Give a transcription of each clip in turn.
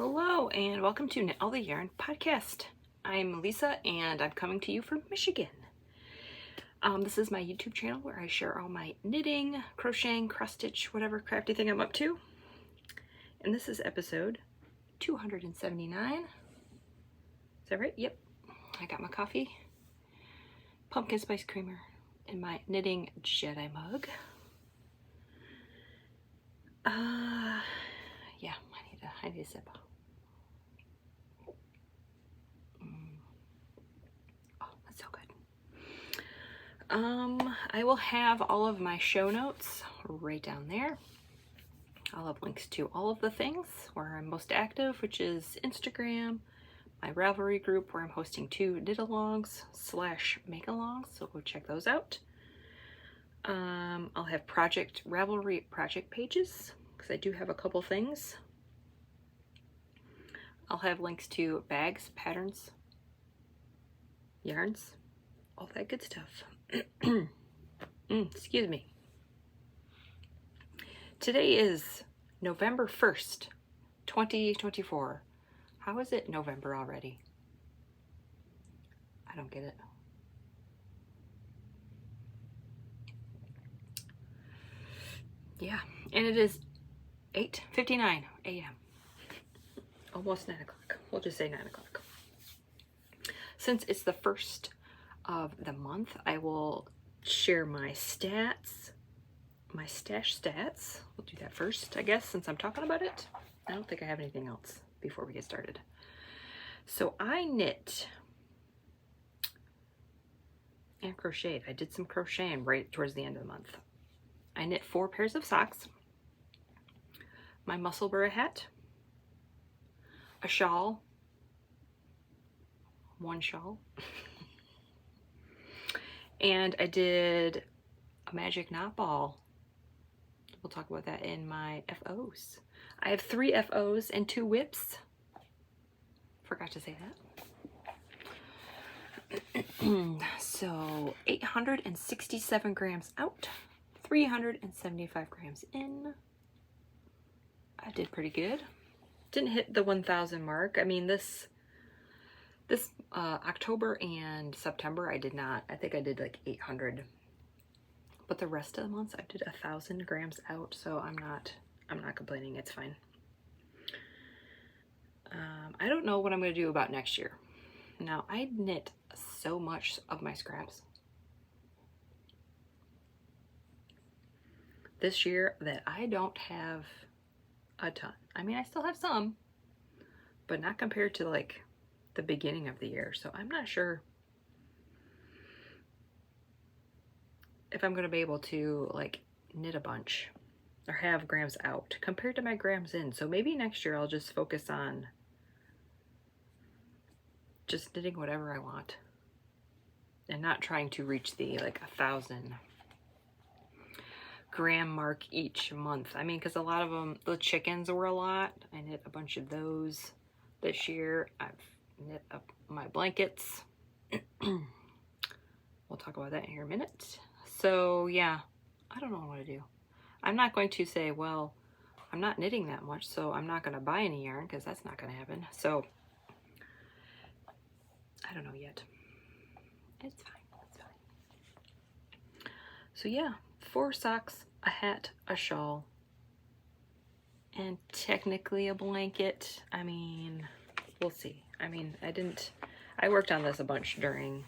Hello and welcome to Knit All the Yarn podcast. I'm Lisa and I'm coming to you from Michigan. This is my YouTube channel where I share all my knitting, crocheting, cross stitch, whatever crafty thing I'm up to. And this is episode 279. Is that right? Yep. I got my coffee, pumpkin spice creamer, and my knitting Jedi mug. Yeah, I need a sip. Oh, that's so good. I will have all of my show notes right down there. I'll have links to all of the things where I'm most active, which is Instagram, my Ravelry group where I'm hosting 2 knit-alongs / make-alongs, so go check those out. I'll have Ravelry project pages, because I do have a couple things. I'll have links to bags, patterns, yarns, all that good stuff. Excuse me. Today is November 1st, 2024. How is it November already? I don't get it. Yeah, and it is 8:59 a.m. Almost 9 o'clock. We'll just say 9 o'clock. Since it's the first of the month, I will share my stats, my stash stats. We'll do that first, I guess, since I'm talking about it. I don't think I have anything else before we get started. So I knit and crocheted. I did some crocheting right towards the end of the month. I knit 4 pairs of socks, my Musselburgh hat, a shawl, 1 shawl, and I did a magic knot ball. We'll talk about that in my FOs. I have 3 FOs and 2 whips. Forgot to say that. So 867 grams out, 375 grams in. I did pretty good. Didn't hit the 1,000 mark. I mean, this October and September I did not. I think I did like 800. But the rest of the months I did 1,000 grams out, so I'm not complaining. It's fine. I don't know what I'm going to do about next year. Now, I knit so much of my scraps this year that I don't have a ton. I mean, I still have some, but not compared to like the beginning of the year. So I'm not sure if I'm going to be able to like knit a bunch or have grams out compared to my grams in. So maybe next year I'll just focus on just knitting whatever I want and not trying to reach the like 1,000 gram mark each month. I mean, because a lot of them, the chickens were a lot. I knit a bunch of those this year. I've knit up my blankets. We'll talk about that in here in a minute. So yeah, I don't know what to do. I'm not going to say, well, I'm not knitting that much, so I'm not going to buy any yarn, because that's not going to happen. So I don't know yet. It's fine. It's fine. So yeah, 4 socks, a hat, a shawl, and technically a blanket. I mean, we'll see. I mean, I worked on this a bunch during,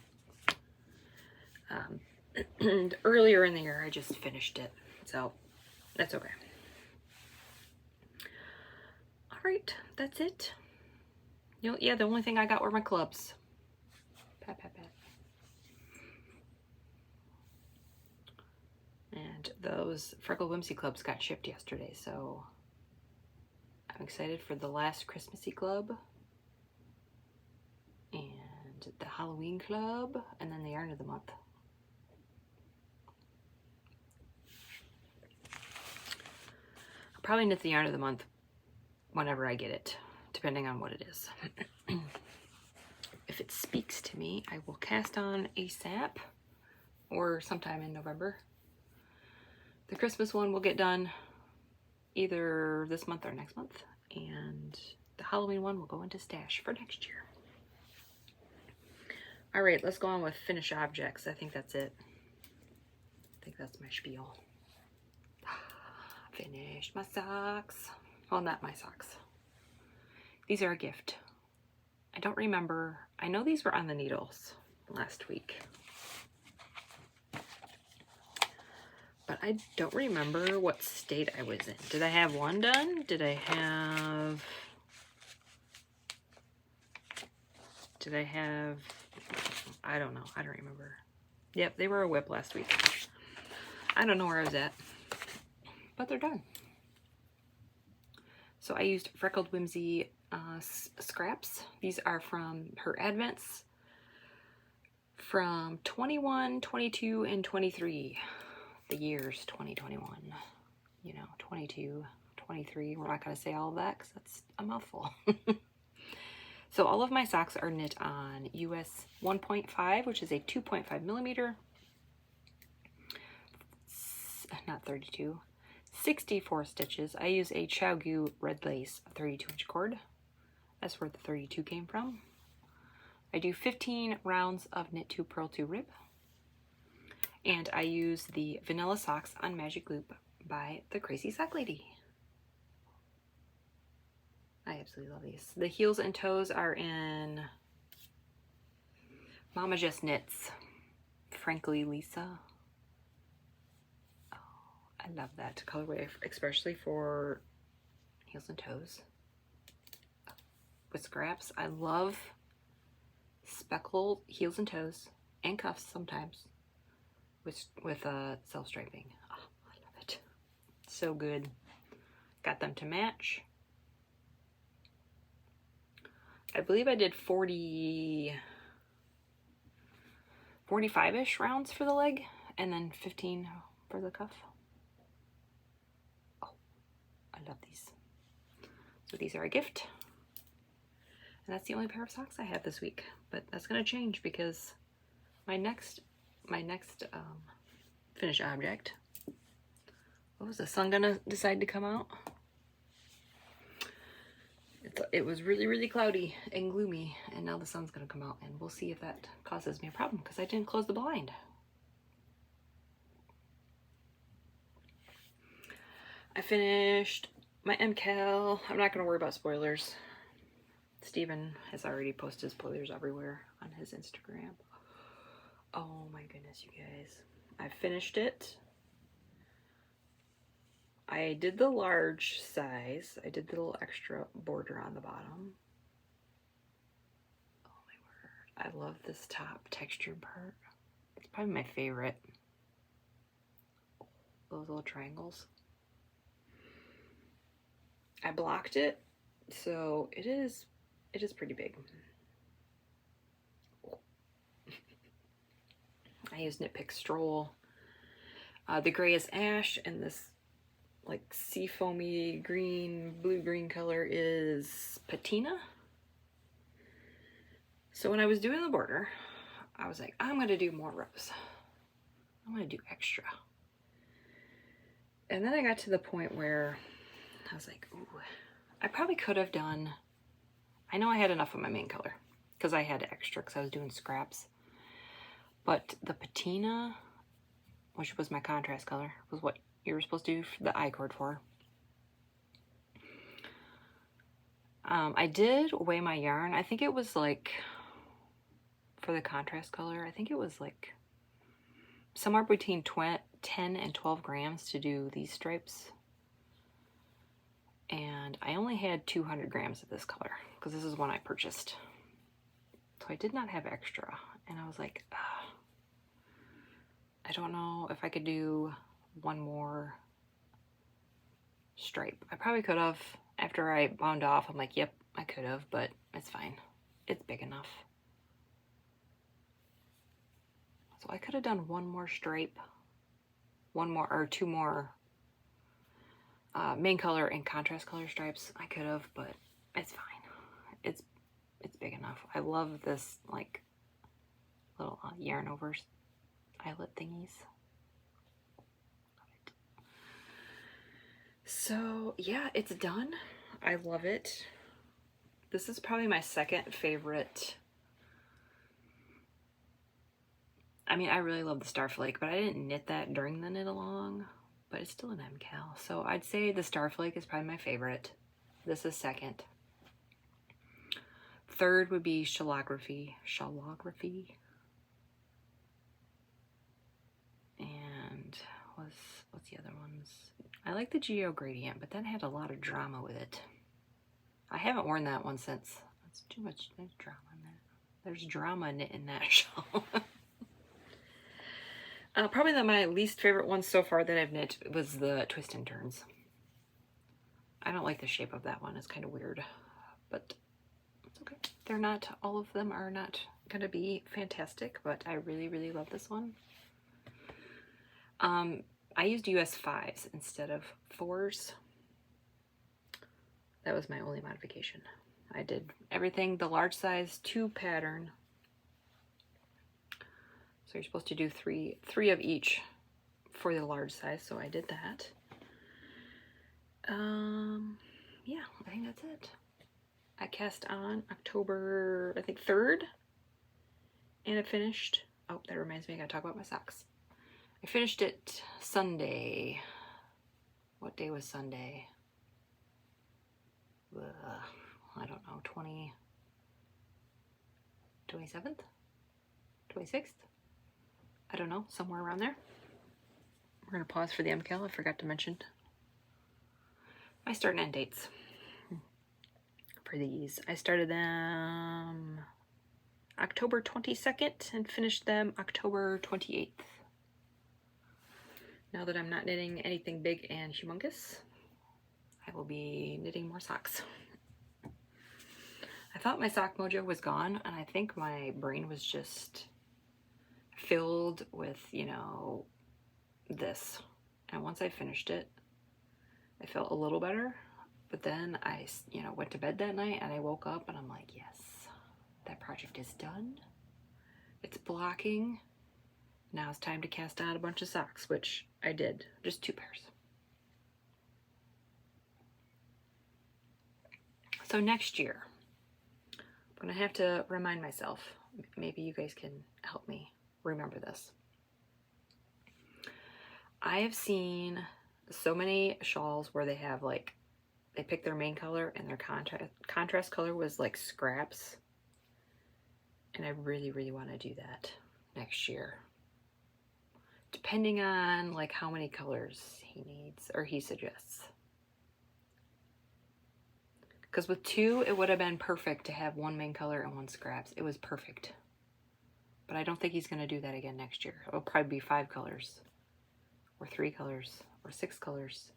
earlier in the year. I just finished it, so that's okay. All right, that's it. You know, yeah, the only thing I got were my clubs. Pat, pat, pat. And those Freckled Whimsy clubs got shipped yesterday, so I'm excited for the last Christmassy club and the Halloween club, and then the yarn of the month. I'll probably knit the yarn of the month whenever I get it, depending on what it is. If it speaks to me, I will cast on ASAP or sometime in November. The Christmas one will get done either this month or next month, and the Halloween one will go into stash for next year. All right, let's go on with finish objects. I think that's it. I think that's my spiel. Finished my socks. Well, not my socks. These are a gift. I don't remember. I know these were on the needles last week. But I don't remember what state I was in. Did I have one done? Did I have... I don't know. I don't remember. Yep, they were a whip last week. I don't know where I was at. But they're done. So I used Freckled Whimsy scraps. These are from her advents from 21, 22, and 23. The years 2021. You know, 22, 23. We're not going to say all of that because that's a mouthful. So all of my socks are knit on US 1.5, which is a 2.5 millimeter. Not 32. 64 stitches. I use a Chiaogoo red lace 32-inch cord. That's where the 32 came from. I do 15 rounds of knit 2 purl 2 rib. And I use the vanilla socks on Magic Loop by the Crazy Sock Lady. I absolutely love these. The heels and toes are in Mama Just Knits. Frankly, Lisa. Oh, I love that colorway, especially for heels and toes. With scraps, I love speckled heels and toes and cuffs sometimes with self-striping. Oh, I love it. So good. Got them to match. I believe I did 45-ish rounds for the leg and then 15 for the cuff. Oh, I love these. So these are a gift. And that's the only pair of socks I have this week. But that's going to change because my next finish object. What was the sun going to decide to come out? It was really, really cloudy and gloomy, and now the sun's going to come out, and we'll see if that causes me a problem because I didn't close the blind. I finished my MKAL. I'm not going to worry about spoilers. Steven has already posted spoilers everywhere on his Instagram. Oh my goodness, you guys. I finished it. I did the large size. I did the little extra border on the bottom. Oh my word. I love this top textured part. It's probably my favorite. Those little triangles. I blocked it, so it is pretty big. I used Knit Pick Stroll. The gray is ash, and this like sea foamy green, blue-green color is patina. So when I was doing the border, I was like, I'm gonna do more rows. I'm gonna do extra. And then I got to the point where I was like, ooh, I probably could have done, I know I had enough of my main color because I had extra because I was doing scraps. But the patina, which was my contrast color, was what you were supposed to do the I-cord for. I did weigh my yarn. I think it was like, for the contrast color, I think it was like somewhere between 10 and 12 grams to do these stripes. And I only had 200 grams of this color because this is one I purchased. So I did not have extra. And I was like, I don't know if I could do one more stripe. I probably could have. After I wound off, I'm like, yep, I could have, but it's fine. It's big enough. So I could have done one more stripe, one more or two more main color and contrast color stripes. I could have, but it's fine. It's big enough. I love this like little yarn over eyelet thingies. So yeah, it's done. I love it. This is probably my second favorite. I mean, I really love the Starflake, but I didn't knit that during the knit along, but it's still an MKAL. So I'd say the Starflake is probably my favorite. This is second. Third would be Shawlography. And what's the other ones? I like the Geo Gradient, but that had a lot of drama with it. I haven't worn that one since. That's too much. There's drama in that. There's drama in that shawl. Probably my least favorite one so far that I've knit was the Twist and Turns. I don't like the shape of that one. It's kind of weird, but it's okay. They're not, all of them are not going to be fantastic, but I really, really love this one. I used US 5s instead of 4s. That was my only modification. I did everything the large size 2 pattern. So you're supposed to do three of each for the large size, so I did that. Yeah, I think that's it. I cast on October, I think 3rd, and I finished, oh, that reminds me, I gotta talk about my socks. I finished it Sunday. What day was Sunday? I don't know, 27th? 26th? I don't know, somewhere around there. We're gonna pause for the MKAL, I forgot to mention my start and end dates for these. I started them October 22nd and finished them October 28th. Now that I'm not knitting anything big and humongous, I will be knitting more socks. I thought my sock mojo was gone, and I think my brain was just filled with, you know, this. And once I finished it, I felt a little better, but then I, you know, went to bed that night and I woke up and I'm like, yes, that project is done. It's blocking. Now it's time to cast out a bunch of socks, which I did, just 2 pairs. So next year, I'm gonna have to remind myself, maybe you guys can help me remember this. I have seen so many shawls where they have like, they pick their main color and their contrast color was like scraps. And I really, really want to do that next year. Depending on like how many colors he needs or he suggests. Because with 2, it would have been perfect to have 1 main color and 1 scraps. It was perfect. But I don't think he's going to do that again next year. It'll probably be 5 colors. Or 3 colors. Or 6 colors.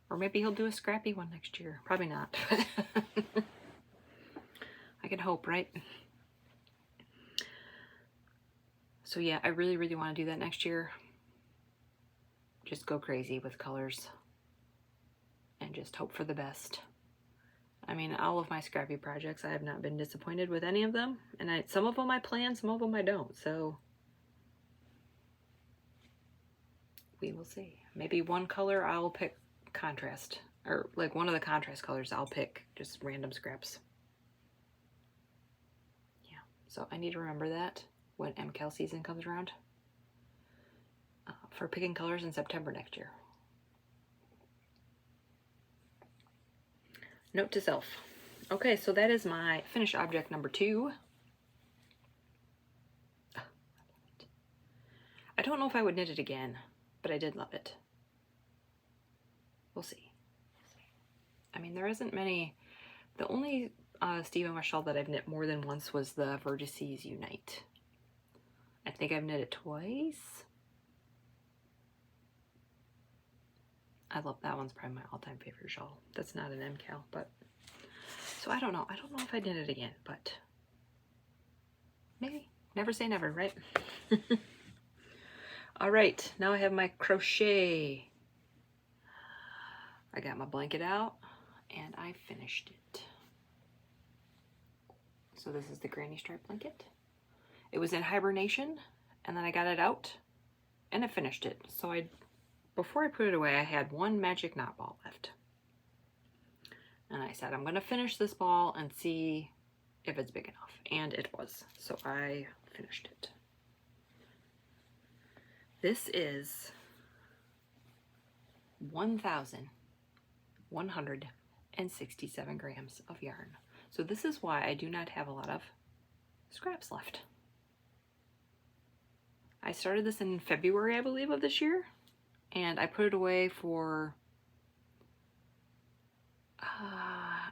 Or maybe he'll do a scrappy one next year. Probably not. I can hope, right? So yeah, I really, really want to do that next year. Just go crazy with colors. And just hope for the best. I mean, all of my Scrappy projects, I have not been disappointed with any of them. And some of them I plan, some of them I don't. So we will see. Maybe one color I'll pick contrast. Or like one of the contrast colors I'll pick just random scraps. Yeah, so I need to remember that when MKAL season comes around. For picking colors in September next year. Note to self. Okay, so that is my finished object number 2. I don't know if I would knit it again, but I did love it. We'll see. I mean, there isn't many. The only Steve Emma shawl that I've knit more than once was the Vertices Unite. I think I've knit it twice. I love that one's probably my all-time favorite shawl. That's not an MKAL, but so I don't know. I don't know if I did it again, but maybe. Never say never, right? All right, now I have my crochet. I got my blanket out and I finished it. So this is the Granny stripe blanket. It was in hibernation and then I got it out and I finished it. So before I put it away, I had 1 magic knot ball left. And I said, I'm going to finish this ball and see if it's big enough. And it was. So I finished it. This is 1,167 grams of yarn. So this is why I do not have a lot of scraps left. I started this in February, I believe, of this year. And I put it away for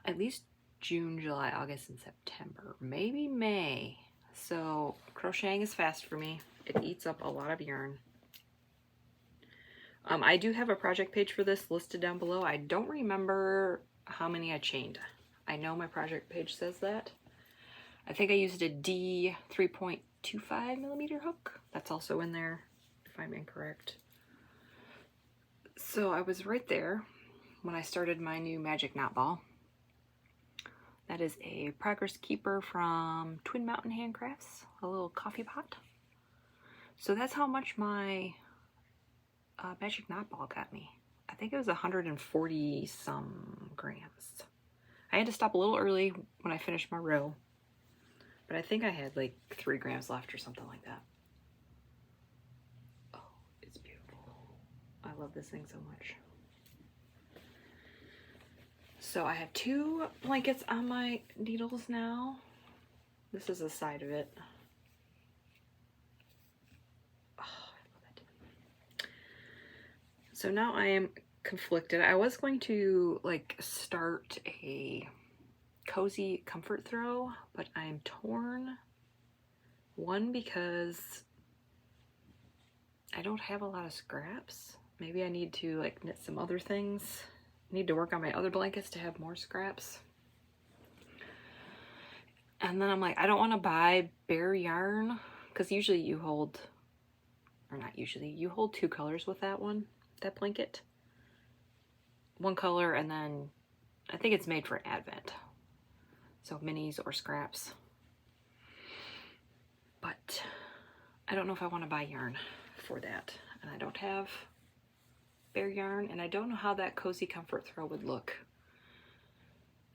at least June, July, August, and September. Maybe May. So crocheting is fast for me. It eats up a lot of yarn. I do have a project page for this listed down below. I don't remember how many I chained. I know my project page says that. I think I used a D 3.25 millimeter hook. That's also in there, if I'm incorrect. So I was right there when I started my new magic knot ball. That is a Progress Keeper from Twin Mountain Handcrafts, a little coffee pot. So that's how much my magic knot ball got me. I think it was 140 some grams. I had to stop a little early when I finished my row, but I think I had like 3 grams left or something like that. Oh, it's beautiful. I love this thing so much. So I have 2 blankets on my needles now. This is the side of it. Oh, I love it. So now I am conflicted. I was going to like start a cozy comfort throw, but I'm torn. One, because I don't have a lot of scraps. Maybe I need to like knit some other things. I need to work on my other blankets to have more scraps. And then I'm like, I don't want to buy bare yarn, because usually you hold, or not usually, you hold 2 colors with that blanket. 1 color, and then I think it's made for Advent. So minis or scraps. But I don't know if I want to buy yarn for that. And I don't have bare yarn, and I don't know how that cozy comfort throw would look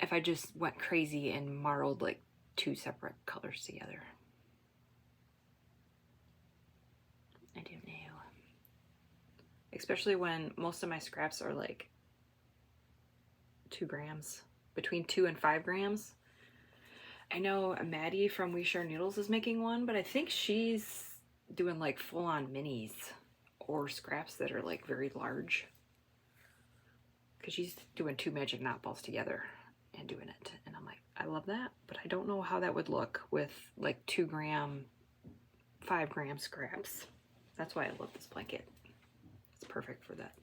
if I just went crazy and marled like 2 separate colors together. I don't know. Especially when most of my scraps are like 2 grams, between 2 and 5 grams. I know Maddie from We Share Noodles is making one, but I think she's doing like full-on minis or scraps that are like very large, because she's doing 2 magic knot balls together and doing it. And I'm like, I love that, but I don't know how that would look with like 2 gram, 5 gram scraps. That's why I love this blanket. It's perfect for that.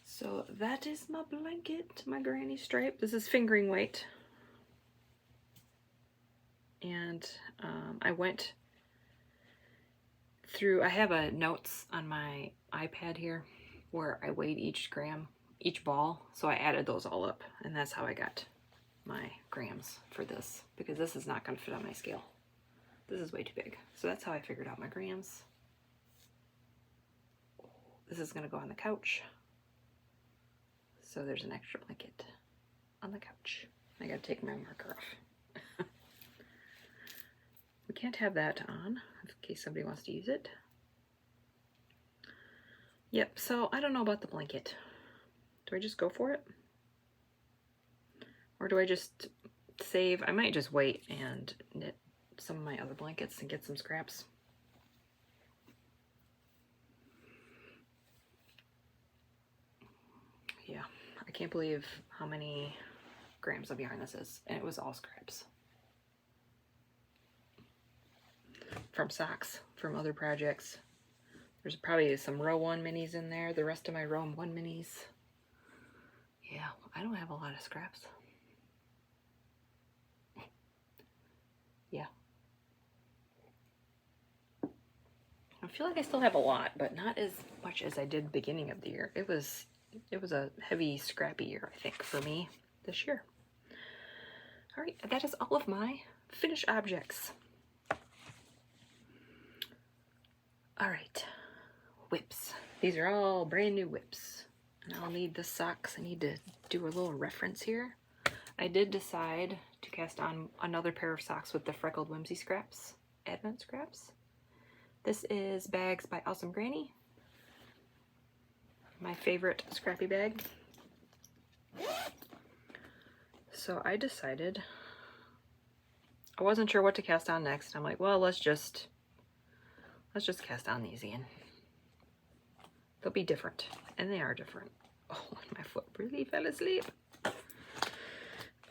So that is my blanket, my granny stripe. This is fingering weight. And I went through, I have a notes on my iPad here where I weighed each gram, each ball. So I added those all up, and that's how I got my grams for this, because this is not going to fit on my scale. This is way too big. So that's how I figured out my grams. This is going to go on the couch. So there's an extra blanket on the couch. I gotta take my marker off. We can't have that on in case somebody wants to use it. Yep, so I don't know about the blanket. Do I just go for it? Or do I just save? I might just wait and knit some of my other blankets and get some scraps. Yeah. I can't believe how many grams of yarn this is, and it was all scraps. From socks, from other projects. There's probably some row 1 minis in there, the rest of my row 1 minis. Yeah, I don't have a lot of scraps. Yeah. I feel like I still have a lot, but not as much as I did beginning of the year. It was a heavy, scrappy year, I think, for me this year. All right, that is all of my finished objects. All right, whips. These are all brand new whips. And I'll need the socks. I need to do a little reference here. I did decide to cast on another pair of socks with the Freckled Whimsy scraps, Advent scraps. This is Bags by Awesome Granny. My favorite Scrappy bag. So I decided, I wasn't sure what to cast on next. I'm like, well, let's just cast on these again. They'll be different, and they are different. Oh, my foot really fell asleep.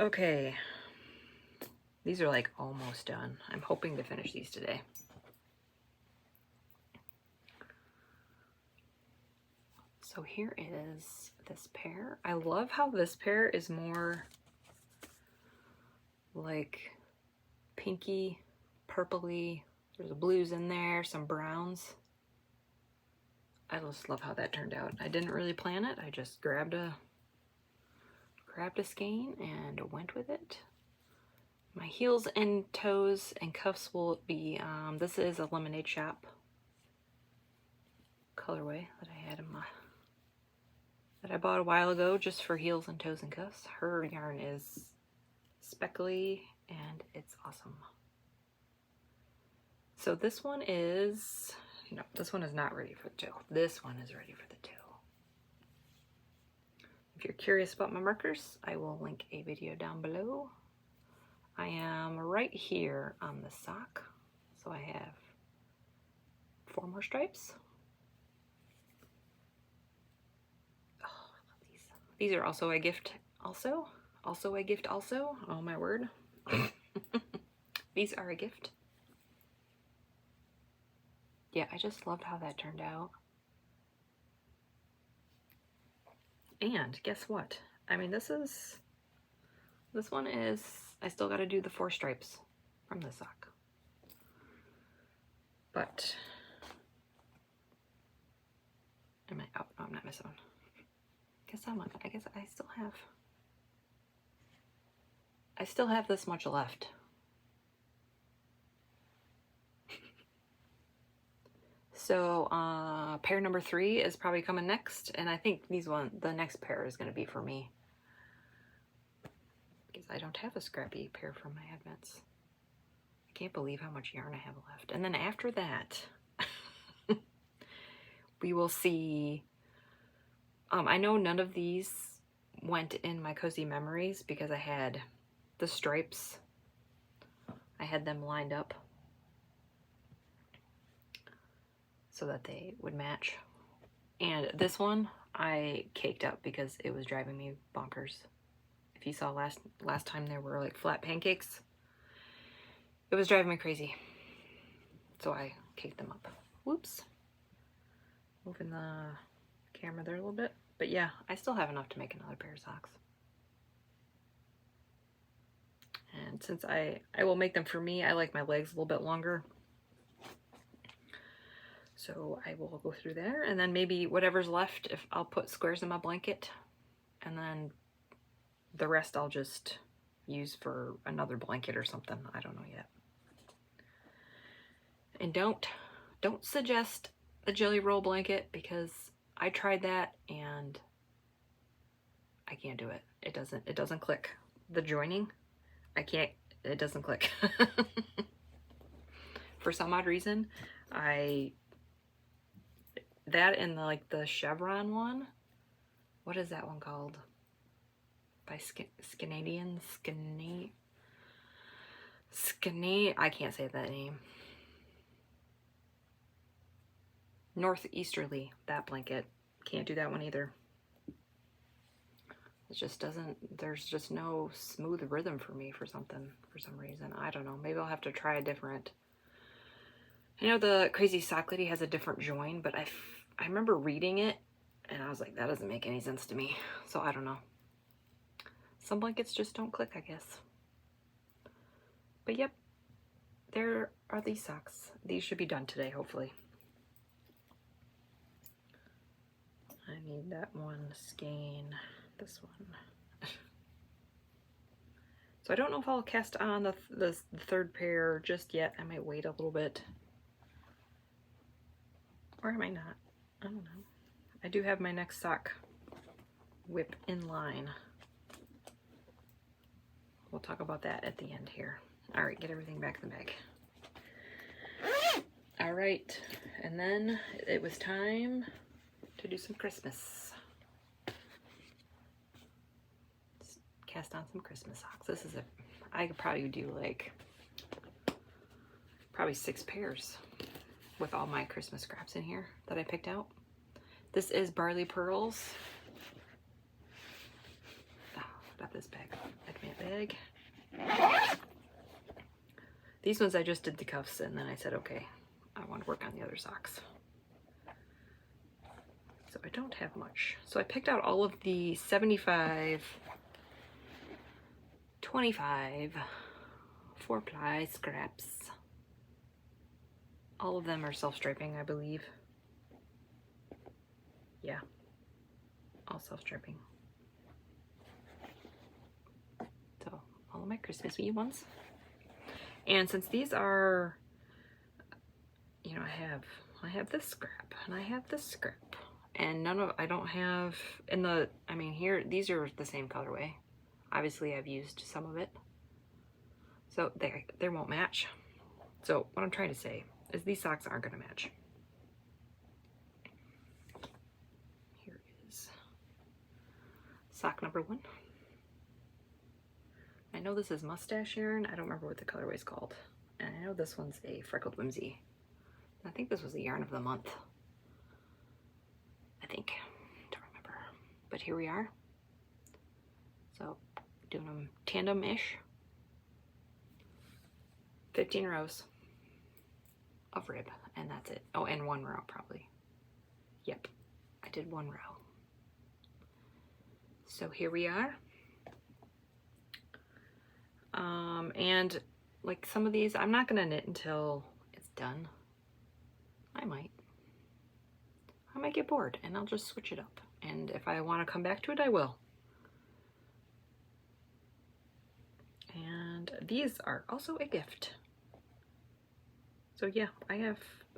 Okay, these are like almost done. I'm hoping to finish these today. So here is this pair. I love how this pair is more like pinky, purpley. There's blues in there, some browns. I just love how that turned out. I didn't really plan it. I just grabbed a skein and went with it. My heels and toes and cuffs will be, this is a Lemonade Shop colorway that I had in my, that I bought a while ago just for heels and toes and cuffs. Her yarn is speckly and it's awesome. So this one is, no, this one is not ready for the toe. This one is ready for the toe. If you're curious about my markers, I will link a video down below. I am right here on the sock. So I have 4 more stripes. Oh, I love these. These are also a gift also. Also a gift also. Oh my word. These are a gift. Yeah, I just loved how that turned out. And guess what? I mean, this one is, I still got to do the 4 stripes from the sock. But, am I, oh, no, I'm not missing one. I guess I still have this much left. So pair number 3 is probably coming next, and I think the next pair is going to be for me because I don't have a Scrappy pair from my Advents. I can't believe how much yarn I have left. And then after that, we will see. I know none of these went in my Cozy Memories because I had the stripes. I had them lined up so that they would match. And this one I caked up because it was driving me bonkers. If you saw last time there were like flat pancakes, it was driving me crazy. So I caked them up. Whoops. Moving the camera there a little bit. But yeah, I still have enough to make another pair of socks. And since I will make them for me, I like my legs a little bit longer. So I will go through there, and then maybe whatever's left, if I'll put squares in my blanket, and then the rest I'll just use for another blanket or something. I don't know yet. And don't suggest the jelly roll blanket because I tried that and I can't do it. It doesn't click. The joining, it doesn't click. For some odd reason, that and the chevron one, what is that one called? By Scandinavian, I can't say that name. Northeasterly, that blanket. Can't do that one either. It just doesn't, there's just no smooth rhythm for me for some reason. I don't know. Maybe I'll have to try a different. I know the Crazy Sock Lady has a different join, but I remember reading it and I was like, that doesn't make any sense to me. So I don't know. Some blankets just don't click, I guess. But yep, there are these socks. These should be done today, hopefully. I need that one skein, this one. So I don't know if I'll cast on the 3rd pair just yet. I might wait a little bit. Or I might not. I don't know. I do have my next sock whip in line. We'll talk about that at the end here. All right, get everything back in the bag. All right, and then it was time to do some Christmas. Let's cast on some Christmas socks. This is I could probably do like, probably 6 pairs with all my Christmas scraps in here that I picked out. This is Barley Pearls. Oh, got this bag, bag. These ones I just did the cuffs and then I said, okay, I want to work on the other socks. So I don't have much. So I picked out all of the 75, 25, 4-ply scraps. All of them are self-striping, I believe. Yeah, all self-striping. So all of my Christmas-y ones. And since these are, you know, I have this scrap and I have this scrap, and I don't have in the, I mean here, these are the same colorway. Obviously I've used some of it, so they won't match. So what I'm trying to say is these socks aren't going to match. Here is sock number 1. I know this is mustache yarn. I don't remember what the colorway is called. And I know this one's a Freckled Whimsy. I think this was the yarn of the month. I think. Don't remember. But here we are. So doing them tandem-ish. 15 rows of rib, and that's it. Oh, and 1 row probably. Yep, I did 1 row. So here we are. And like some of these, I'm not gonna knit until it's done. I might get bored and I'll just switch it up. And if I want to come back to it, I will. And these are also a gift. So yeah,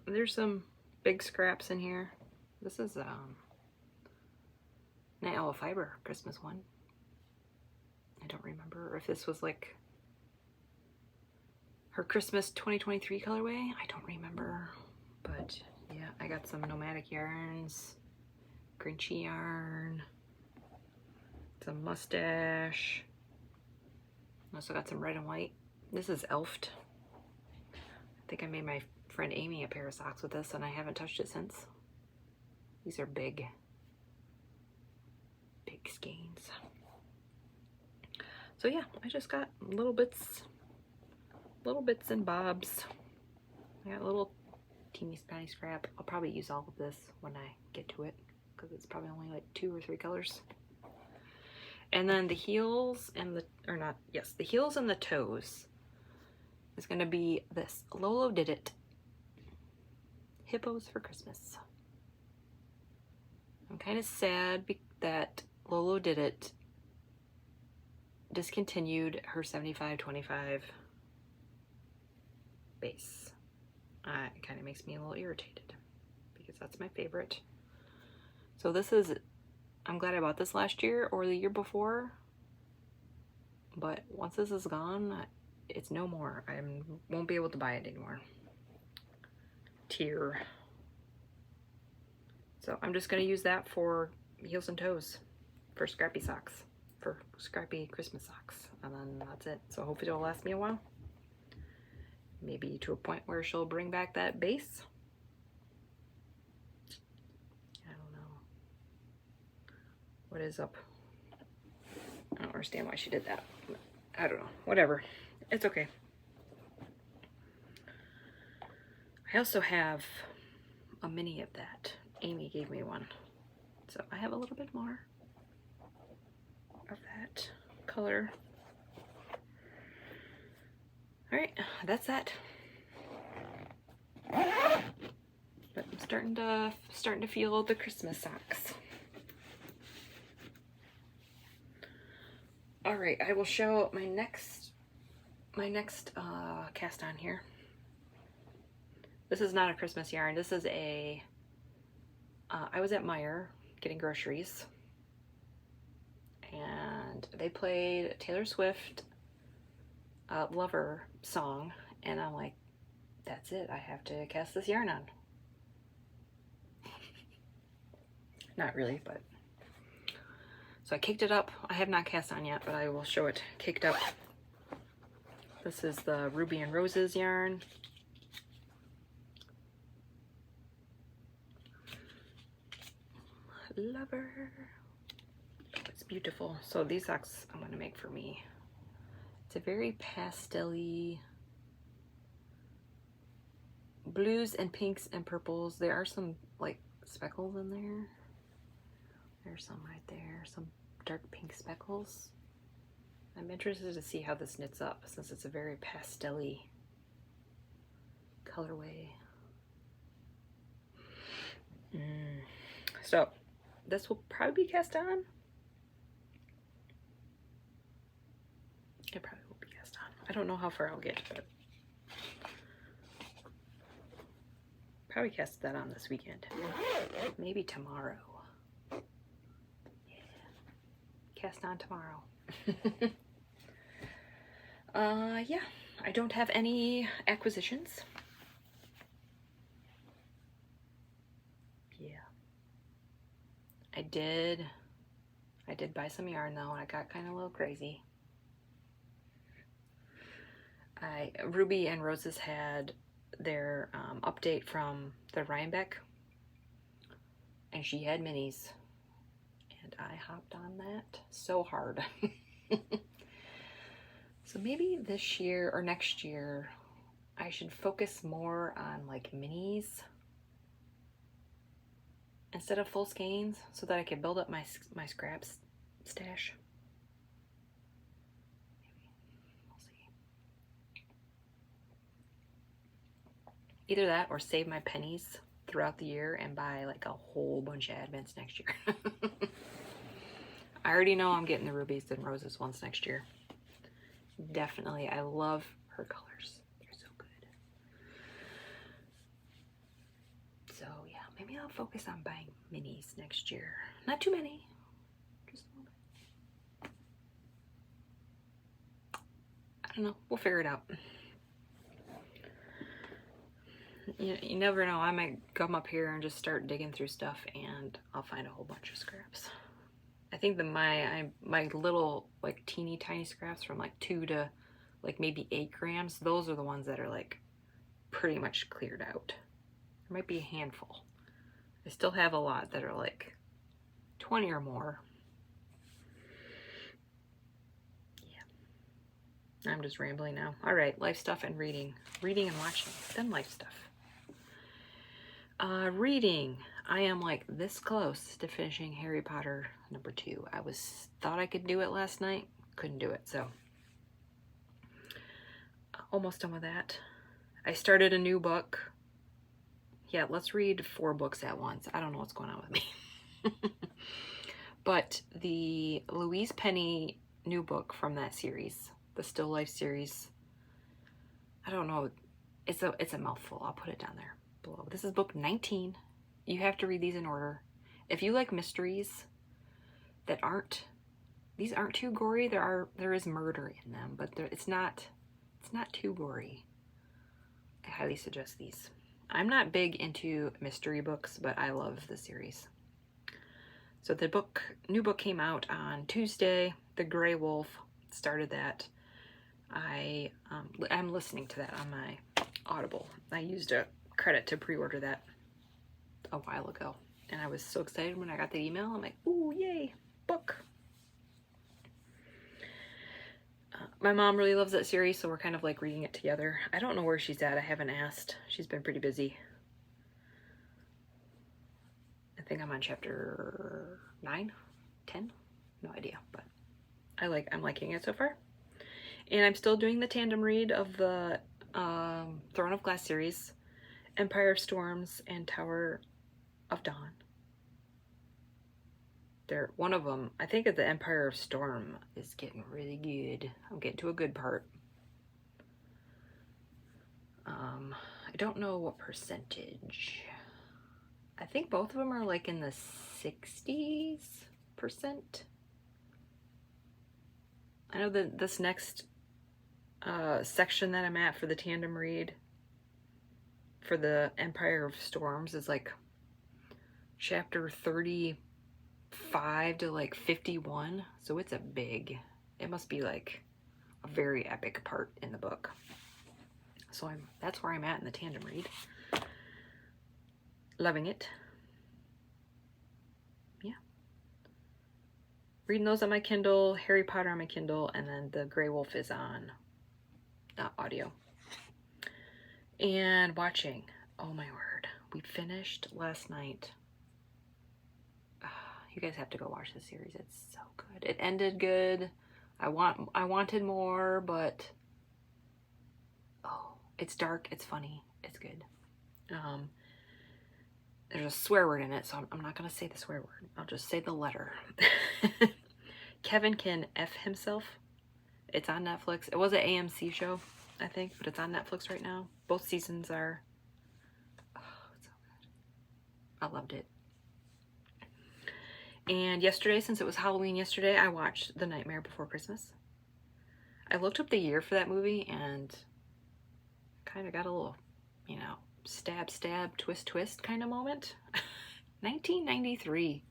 there's some big scraps in here. This is Night Owl Fiber Christmas one. I don't remember if this was like her Christmas 2023 colorway. I don't remember, but yeah, I got some nomadic yarns, Grinchy yarn, some mustache. I also got some red and white. This is Elfed. I think I made my friend Amy a pair of socks with this and I haven't touched it since. These are big skeins. So yeah, I just got little bits and bobs. I got a little teeny tiny scrap. I'll probably use all of this when I get to it because it's probably only like 2 or 3 colors. And then the heels and the heels and the toes is gonna be this Lolo Did It Hippos for Christmas. I'm kind of sad that Lolo Did It discontinued her 75-25 base. It kind of makes me a little irritated because that's my favorite. So this is, I'm glad I bought this last year or the year before, but once this is gone, it's no more. I won't be able to buy it anymore. Tear. So I'm just going to use that for heels and toes, for Scrappy socks, for Scrappy Christmas socks, and then that's it. So hopefully it'll last me a while. Maybe to a point where she'll bring back that base. I don't know. What is up? I don't understand why she did that. I don't know. Whatever. It's okay. I also have a mini of that. Amy gave me one. So I have a little bit more of that color. All right, that's that. But I'm starting to feel the Christmas socks. All right, I will show my next cast on here. This is not a Christmas yarn. This is a I was at Meijer getting groceries, and they played Taylor Swift Lover song, and I'm like, that's it, I have to cast this yarn on. Not really, but so I caked it up. I have not cast on yet, but I will show it caked up. This is the Ruby and Roses yarn. Lover. It's beautiful. So these socks I'm going to make for me. It's a very pastel-y blues and pinks and purples. There are some like speckles in there. There's some right there. Some dark pink speckles. I'm interested to see how this knits up since it's a very pastel-y colorway. So this will probably be cast on. It probably will be cast on. I don't know how far I'll get, but probably cast that on this weekend. Maybe tomorrow. Yeah. Cast on tomorrow. Yeah, I don't have any acquisitions. Yeah. I did buy some yarn though, and I got kind of a little crazy. Ruby and Roses had their update from the Rhinebeck, and she had minis, and I hopped on that so hard. So maybe this year or next year I should focus more on like minis instead of full skeins so that I can build up my scraps stash. Either that or save my pennies throughout the year and buy like a whole bunch of advents next year. I already know I'm getting the Rubies and Roses ones next year. Definitely. I love her colors. They're so good. So yeah, maybe I'll focus on buying minis next year. Not too many. Just a little bit. I don't know. We'll figure it out. You never know. I might come up here and just start digging through stuff and I'll find a whole bunch of scraps. I think my little like teeny tiny scraps from like 2 to like maybe 8 grams, those are the ones that are like pretty much cleared out. There might be a handful. I still have a lot that are like 20 or more. Yeah. I'm just rambling now. All right, life stuff and reading. Reading and watching, then life stuff. Reading. I am like this close to finishing Harry Potter #2. I thought I could do it last night. Couldn't do it, so almost done with that. I started a new book. Yeah, let's read 4 books at once. I don't know what's going on with me. But the Louise Penny new book from that series, the Still Life series, I don't know. It's a mouthful. I'll put it down there below. This is book 19. You have to read these in order. If you like mysteries that these aren't too gory. There is murder in them, but it's not too gory. I highly suggest these. I'm not big into mystery books, but I love the series. So the new book came out on Tuesday. The Gray Wolf, started that. I'm listening to that on my Audible. I used a credit to pre-order that a while ago, and I was so excited when I got the email. I'm like, ooh, yay, book. My mom really loves that series, so we're kind of like reading it together. I don't know where she's at. I haven't asked. She's been pretty busy. I think I'm on chapter 9, 10, no idea, but I'm liking it so far. And I'm still doing the tandem read of the Throne of Glass series, Empire of Storms and Tower of Dawn. One of them, I think the Empire of Storm is getting really good. I'm getting to a good part. I don't know what percentage. I think both of them are like in the 60s%. I know that this next section that I'm at for the tandem read for the Empire of Storms is like chapter 35 to like 51. So it's it must be like a very epic part in the book. So that's where I'm at in the tandem read. Loving it. Yeah. Reading those on my Kindle, Harry Potter on my Kindle, and then the Grey Wolf is on audio. And watching. Oh my word. We finished last night. You guys have to go watch this series. It's so good. It ended good. I wanted more, but oh, it's dark, it's funny, it's good. There's a swear word in it, so I'm not gonna say the swear word. I'll just say the letter. Kevin can F himself. It's on Netflix. It was an AMC show, I think, but it's on Netflix right now. Both seasons are. Oh, it's so good. I loved it. And yesterday, since it was Halloween yesterday, I watched The Nightmare Before Christmas. I looked up the year for that movie and kind of got a little, you know, stab, stab, twist, twist kind of moment. 1993.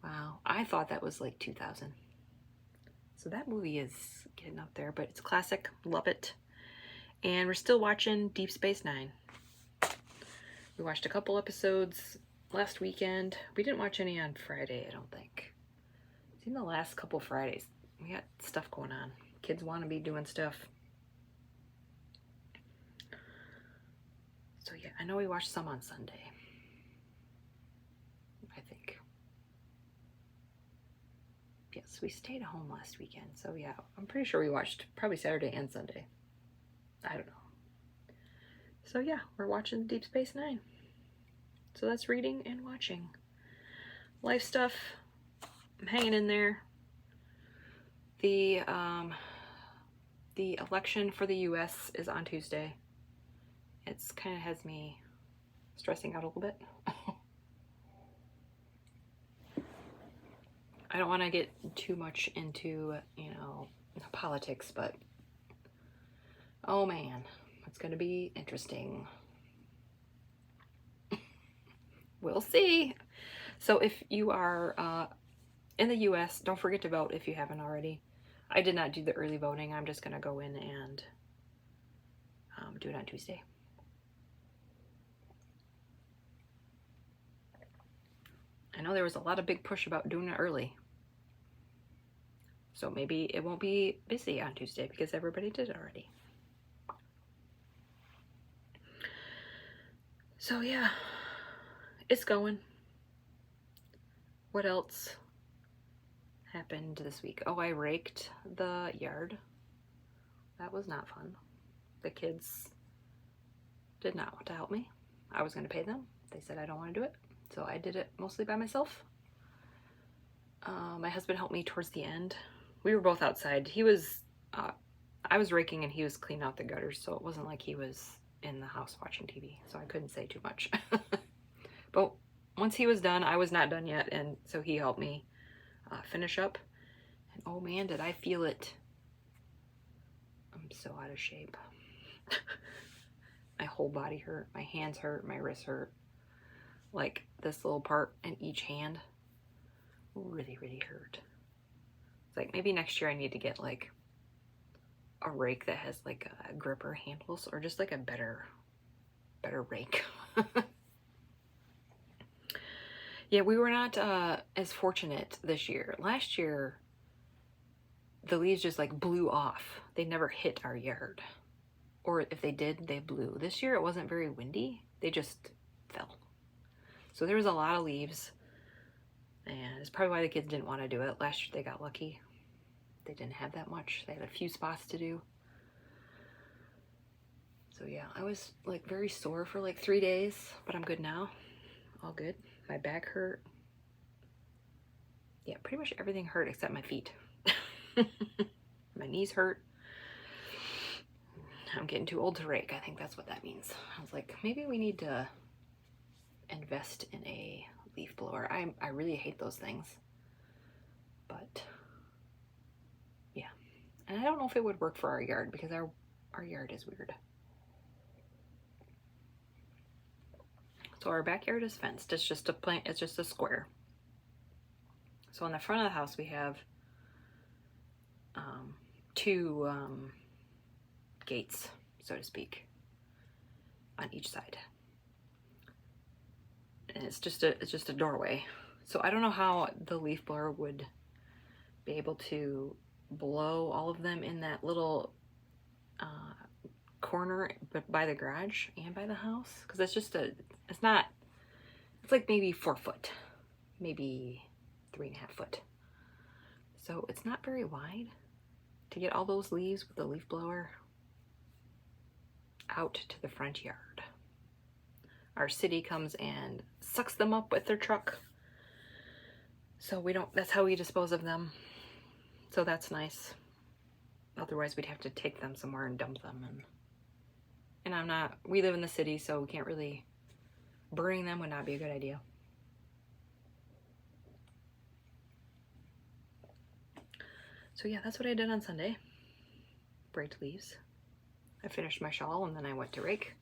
Wow, I thought that was like 2000. So that movie is getting up there, but it's classic. Love it. And we're still watching Deep Space Nine. We watched a couple episodes last weekend. We didn't watch any on Friday, I don't think. It's in the last couple Fridays. We got stuff going on. Kids want to be doing stuff. So yeah, I know we watched some on Sunday. I think. Yes, we stayed home last weekend. So yeah, I'm pretty sure we watched probably Saturday and Sunday. I don't know. So yeah, we're watching Deep Space Nine. So that's reading and watching. Life stuff, I'm hanging in there. The election for the US is on Tuesday. It's kind of has me stressing out a little bit. I don't want to get too much into, you know, politics, but oh man, it's going to be interesting. We'll see. So if you are in the US, don't forget to vote if you haven't already. I did not do the early voting. I'm just going to go in and do it on Tuesday. I know there was a lot of big push about doing it early. So maybe it won't be busy on Tuesday because everybody did it already. So yeah, it's going. What else happened this week? Oh, I raked the yard. That was not fun. The kids did not want to help me. I was going to pay them. They said I don't want to do it. So I did it mostly by myself. My husband helped me towards the end. We were both outside. I was raking and he was cleaning out the gutters, so it wasn't like he was in the house watching TV, so I couldn't say too much. But once he was done, I was not done yet, and so he helped me finish up. And oh man, did I feel it. I'm so out of shape. My whole body hurt. My hands hurt. My wrists hurt. Like this little part in each hand really, really hurt. It's like maybe next year I need to get like a rake that has like a gripper handles or just like a better rake. Yeah, we were not as fortunate this year. Last year, the leaves just like blew off. They never hit our yard. Or if they did, they blew. This year, it wasn't very windy. They just fell. So there was a lot of leaves. And it's probably why the kids didn't want to do it. Last year, they got lucky. They didn't have that much. They had a few spots to do. So yeah, I was like very sore for like 3 days, but I'm good now. All good. My back hurt. Yeah, pretty much everything hurt except my feet. My knees hurt. I'm getting too old to rake. I think that's what that means. I was like, maybe we need to invest in a leaf blower. I really hate those things. But don't know if it would work for our yard because our yard is weird. So our backyard is fenced. It's just a square. So on the front of the house we have two gates, so to speak, on each side. And it's just a doorway. So I don't know how the leaf blower would be able to blow all of them in that little corner, but by the garage and by the house, because it's like maybe 4 foot, maybe 3.5 foot. So it's not very wide to get all those leaves with the leaf blower out to the front yard. Our city comes and sucks them up with their truck. So that's how we dispose of them. So that's nice. Otherwise we'd have to take them somewhere and dump them. And we live in the city, so we can't really, burning them would not be a good idea. So yeah, that's what I did on Sunday. Raked leaves. I finished my shawl and then I went to rake.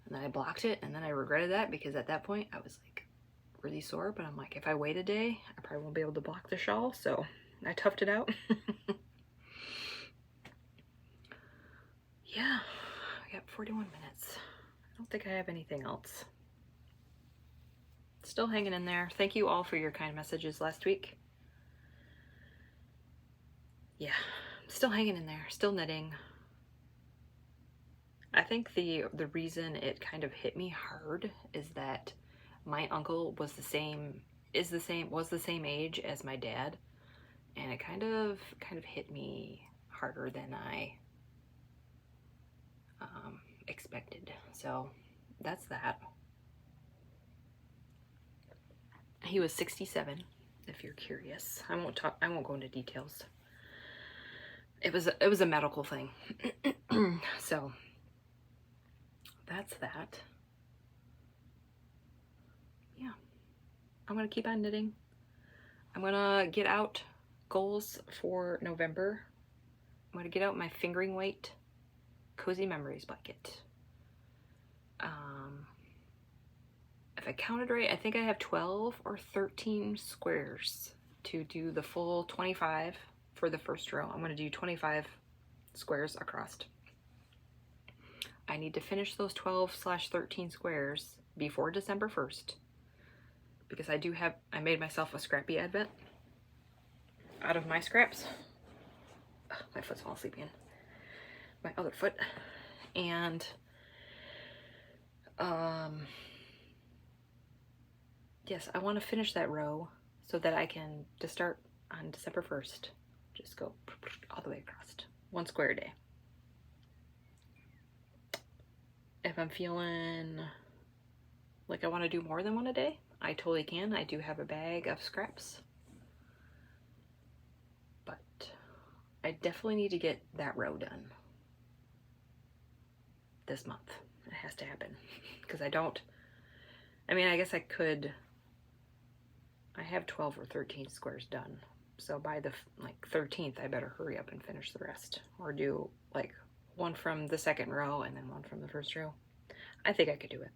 And then I blocked it, and then I regretted that because at that point I was like really sore, but I'm like, if I wait a day, I probably won't be able to block the shawl, so I toughed it out. Yeah, I got 41 minutes. I don't think I have anything else. Still hanging in there. Thank you all for your kind messages last week. Yeah, still hanging in there, still knitting. I think the reason it kind of hit me hard is that my uncle was the same age as my dad, and it kind of hit me harder than I expected. So that's that. He was 67, if you're curious. I won't go into details. It was a medical thing. So that's that. Yeah. I'm gonna keep on knitting. I'm gonna get out goals for November. I'm gonna get out my fingering weight Cozy Memories blanket. If I counted right, I think I have 12 or 13 squares to do the full 25 for the first row. I'm gonna do 25 squares across. I need to finish those 12/13 squares before December 1st because I made myself a Scrappy advent out of my scraps. Ugh, my foot's falling asleep again. My other foot. And yes, I want to finish that row so that I can just start on December 1st. Just go all the way across. 1 square a day. If I'm feeling like I want to do more than one a day, I totally can. I do have a bag of scraps. But I definitely need to get that row done this month. It has to happen. Because I guess I could. I have 12 or 13 squares done. So by the 13th, I better hurry up and finish the rest. Or do like one from the second row and then one from the first row. I think I could do it.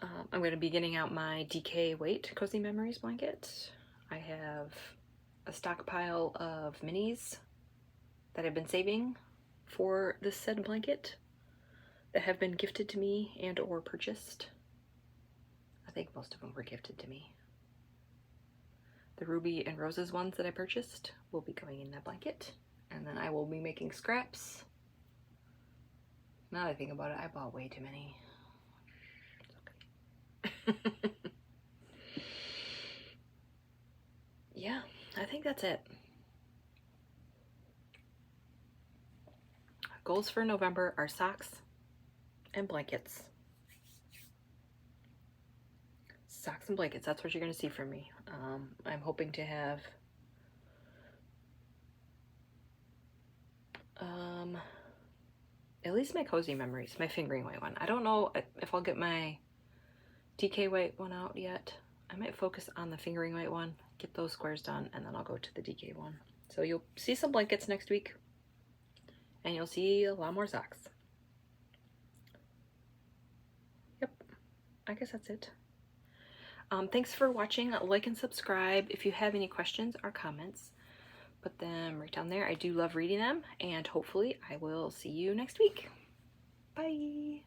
I'm going to be getting out my DK Weight Cozy Memories blanket. I have a stockpile of minis that I've been saving for this said blanket that have been gifted to me and or purchased. I think most of them were gifted to me. The Ruby and Roses ones that I purchased will be going in that blanket. And then I will be making scraps. Now that I think about it, I bought way too many. It's okay. Yeah, I think that's it. Goals for November are socks and blankets. Socks and blankets, that's what you're going to see from me. I'm hoping to have at least my Cozy Memories, my fingering weight one. I don't know if I'll get my DK weight one out yet. I might focus on the fingering weight one, get those squares done, and then I'll go to the DK one. So you'll see some blankets next week, and you'll see a lot more socks. Yep, I guess that's it. Thanks for watching. Like and subscribe. If you have any questions or comments, put them right down there. I do love reading them, and hopefully I will see you next week. Bye.